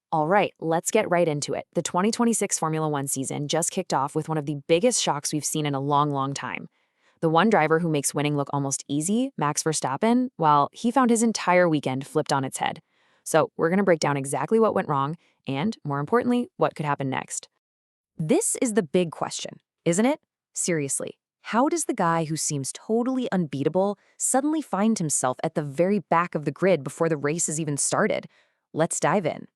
All right, let's get right into it. The 2026 Formula One season just kicked off with one of the biggest shocks we've seen in a long, long time. The one driver who makes winning look almost easy, Max Verstappen, well, he found his entire weekend flipped on its head. So, we're going to break down exactly what went wrong and, more importantly, what could happen next. This is the big question, isn't it? Seriously, how does the guy who seems totally unbeatable suddenly find himself at the very back of the grid before the race has even started? Let's dive in.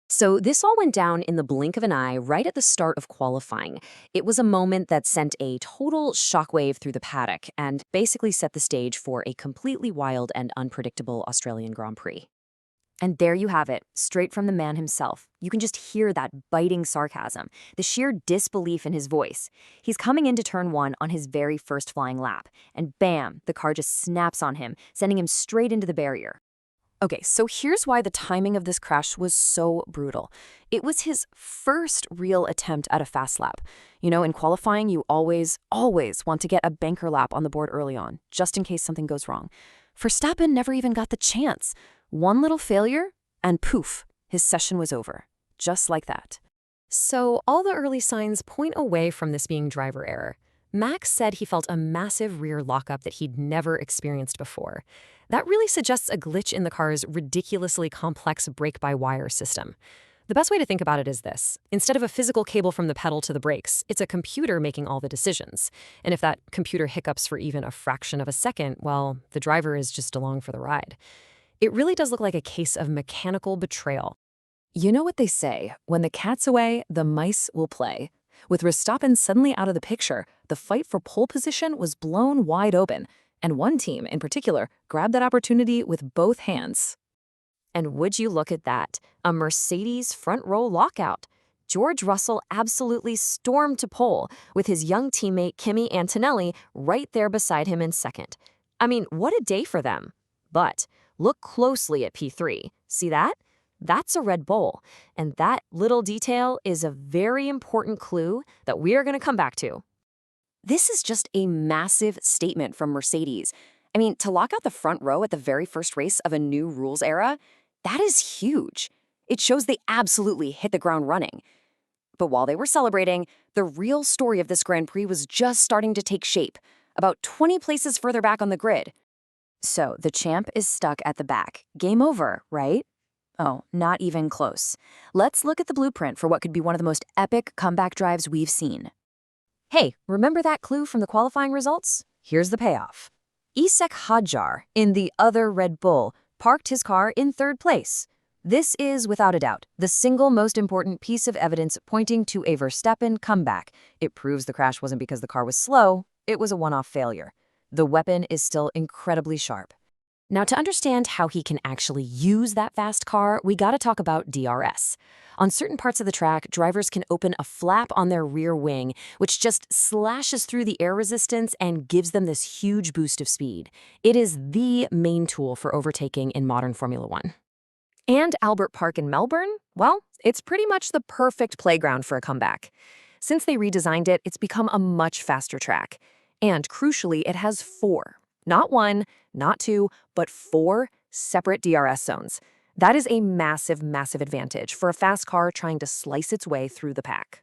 So, this all went down in the blink of an eye right at the start of qualifying. It was a moment that sent a total shockwave through the paddock and basically set the stage for a completely wild and unpredictable Australian Grand Prix. And there you have it, straight from the man himself. You can just hear that biting sarcasm, the sheer disbelief in his voice. He's coming into turn one on his very first flying lap, and bam, the car just snaps on him, sending him straight into the barrier. Okay, so here's why the timing of this crash was so brutal. It was his first real attempt at a fast lap. You know, in qualifying, you always want to get a banker lap on the board early on, just in case something goes wrong. Verstappen never even got the chance. One little failure, and poof, his session was over. Just like that. So all the early signs point away from this being driver error. Max said he felt a massive rear lockup that he'd never experienced before. That really suggests a glitch in the car's ridiculously complex brake-by-wire system. The best way to think about it is this. Instead of a physical cable from the pedal to the brakes, it's a computer making all the decisions. And if that computer hiccups for even a fraction of a second, well, the driver is just along for the ride. It really does look like a case of mechanical betrayal. You know what they say, when the cat's away, the mice will play. With Verstappen suddenly out of the picture, the fight for pole position was blown wide open, and one team in particular grabbed that opportunity with both hands. And would you look at that, a Mercedes front row lockout. George Russell absolutely stormed to pole, with his young teammate Kimi Antonelli right there beside him in second. I mean, what a day for them. But look closely at P3. See that? That's a Red Bull, and that little detail is a very important clue that we are going to come back to. This is just a massive statement from Mercedes. I mean, to lock out the front row at the very first race of a new rules era, that is huge. It shows they absolutely hit the ground running. But while they were celebrating, the real story of this Grand Prix was just starting to take shape, about 20 places further back on the grid. So the champ is stuck at the back. Game over, right? Oh, not even close. Let's look at the blueprint for what could be one of the most epic comeback drives we've seen. Hey, remember that clue from the qualifying results? Here's the payoff. Isaac Hadjar, in the other Red Bull, parked his car in third place. This is, without a doubt, the single most important piece of evidence pointing to a Verstappen comeback. It proves the crash wasn't because the car was slow, it was a one-off failure. The weapon is still incredibly sharp. Now, to understand how he can actually use that fast car, we gotta talk about DRS. On certain parts of the track, drivers can open a flap on their rear wing, which just slashes through the air resistance and gives them this huge boost of speed. It is the main tool for overtaking in modern Formula One. And Albert Park in Melbourne? Well, it's pretty much the perfect playground for a comeback. Since they redesigned it, it's become a much faster track. And crucially, it has four. Not one, not two, but four separate DRS zones. That is a massive, massive advantage for a fast car trying to slice its way through the pack.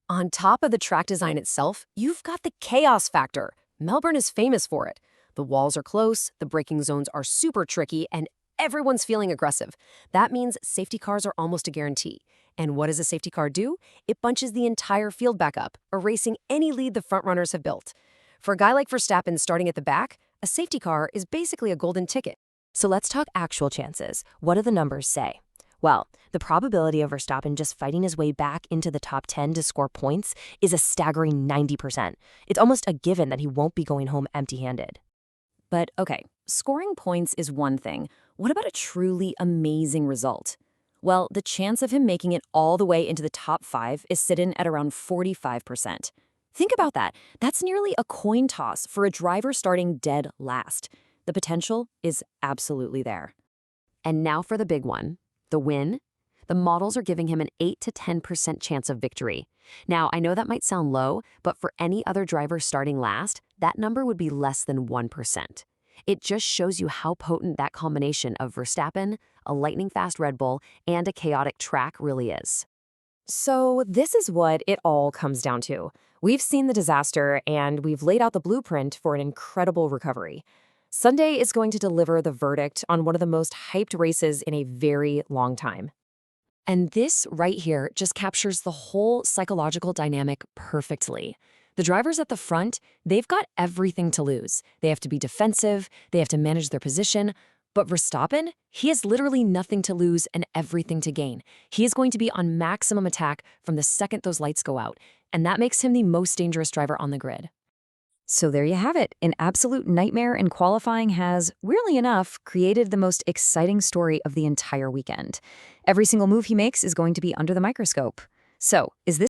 On top of the track design itself, you've got the chaos factor. Melbourne is famous for it. The walls are close, the braking zones are super tricky, and everyone's feeling aggressive. That means safety cars are almost a guarantee. And what does a safety car do? It bunches the entire field back up, erasing any lead the frontrunners have built. For a guy like Verstappen starting at the back, a safety car is basically a golden ticket. So let's talk actual chances. What do the numbers say? Well, the probability of Verstappen just fighting his way back into the top 10 to score points is a staggering 90%. It's almost a given that he won't be going home empty-handed. But okay, scoring points is one thing. What about a truly amazing result? Well, the chance of him making it all the way into the top 5 is sitting at around 45%. Think about that. That's nearly a coin toss for a driver starting dead last. The potential is absolutely there. And now for the big one, the win. The models are giving him an 8 to 10% chance of victory. Now, I know that might sound low, but for any other driver starting last, that number would be less than 1%. It just shows you how potent that combination of Verstappen, a lightning-fast Red Bull, and a chaotic track really is. So, this is what it all comes down to. We've seen the disaster and we've laid out the blueprint for an incredible recovery. Sunday is going to deliver the verdict on one of the most hyped races in a very long time. And this right here just captures the whole psychological dynamic perfectly. The drivers at the front, they've got everything to lose. They have to be defensive, they have to manage their position. But Verstappen, he has literally nothing to lose and everything to gain. He is going to be on maximum attack from the second those lights go out, and that makes him the most dangerous driver on the grid. So there you have it. An absolute nightmare in qualifying has, weirdly enough, created the most exciting story of the entire weekend. Every single move he makes is going to be under the microscope. So, is this